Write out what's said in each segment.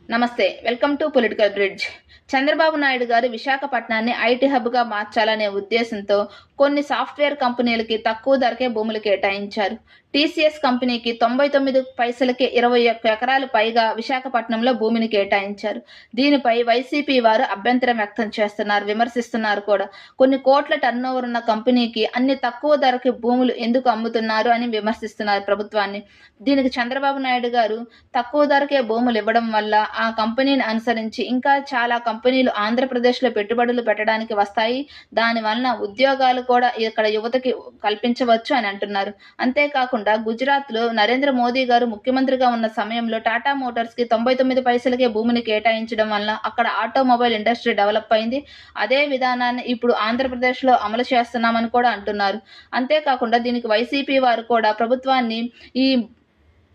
నమస్తే, welcome to political bridge. Chandrababu Naidu గారు విశాఖపట్నాన్ని ఐటీ హబ్గా మార్చాలనే ఉద్దేశంతో కొన్ని సాఫ్ట్వేర్ కంపెనీలకి తక్కువ ధరకే భూములు కేటాయించారు. టీసీఎస్ కంపెనీకి 99 పైసలకే 21 ఎకరాలు పైగా విశాఖపట్నంలో భూమిని కేటాయించారు. దీనిపై వైసీపీ వారు అభ్యంతరం వ్యక్తం చేస్తున్నారు, విమర్శిస్తున్నారు కూడా. కొన్ని కోట్ల టర్నోవర్ ఉన్న కంపెనీకి అన్ని తక్కువ ధరకి భూములు ఎందుకు అమ్ముతున్నారు అని విమర్శిస్తున్నారు ప్రభుత్వాన్ని. దీనికి చంద్రబాబు నాయుడు గారు తక్కువ ధరకే భూములు ఇవ్వడం వల్ల ఆ కంపెనీని అనుసరించి ఇంకా చాలా కంపెనీలు ఆంధ్రప్రదేశ్లో పెట్టుబడులు పెట్టడానికి వస్తాయి. దాని వలన ఉద్యోగాలు కూడా ఇక్కడ యువతకి కల్పించవచ్చు అని అంటున్నారు. అంతేకాకుండా గుజరాత్లో నరేంద్ర మోదీ గారు ముఖ్యమంత్రిగా ఉన్న సమయంలో టాటా మోటార్స్కి 99 పైసలకే భూమిని కేటాయించడం వల్ల అక్కడ ఆటోమొబైల్ ఇండస్ట్రీ డెవలప్ అయింది. అదే విధానాన్ని ఇప్పుడు ఆంధ్రప్రదేశ్లో అమలు చేస్తున్నామని కూడా అంటున్నారు. అంతేకాకుండా దీనికి వైసీపీ వారు కూడా ప్రభుత్వాన్ని ఈ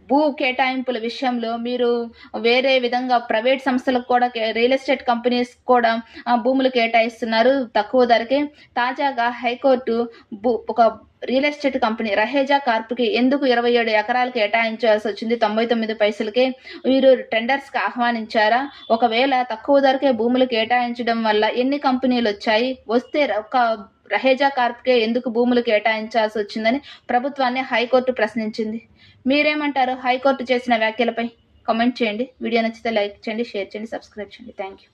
భూ కేటాయింపుల విషయంలో మీరు వేరే విధంగా ప్రైవేట్ సంస్థలకు కూడా రియల్ ఎస్టేట్ కంపెనీస్ కూడా భూములు కేటాయిస్తున్నారు తక్కువ ధరకే. తాజాగా హైకోర్టు ఒక రియల్ ఎస్టేట్ కంపెనీ రహేజా కార్ప్కి ఎందుకు 27 ఎకరాలు కేటాయించాల్సి వచ్చింది 99 పైసలకే? వీరు టెండర్స్కి ఆహ్వానించారా? ఒకవేళ తక్కువ ధరకే భూములు కేటాయించడం వల్ల ఎన్ని కంపెనీలు వచ్చాయి? వస్తే ఒక రహేజా కార్ప్కే ఎందుకు భూములు కేటాయించాల్సి వచ్చిందని ప్రభుత్వాన్ని హైకోర్టు ప్రశ్నించింది. మీరేమంటారు హైకోర్టు చేసిన వ్యాఖ్యలపై? కామెంట్ చేయండి. వీడియో నచ్చితే లైక్ చేయండి, షేర్ చేయండి, సబ్స్క్రైబ్ చేయండి. Thank you.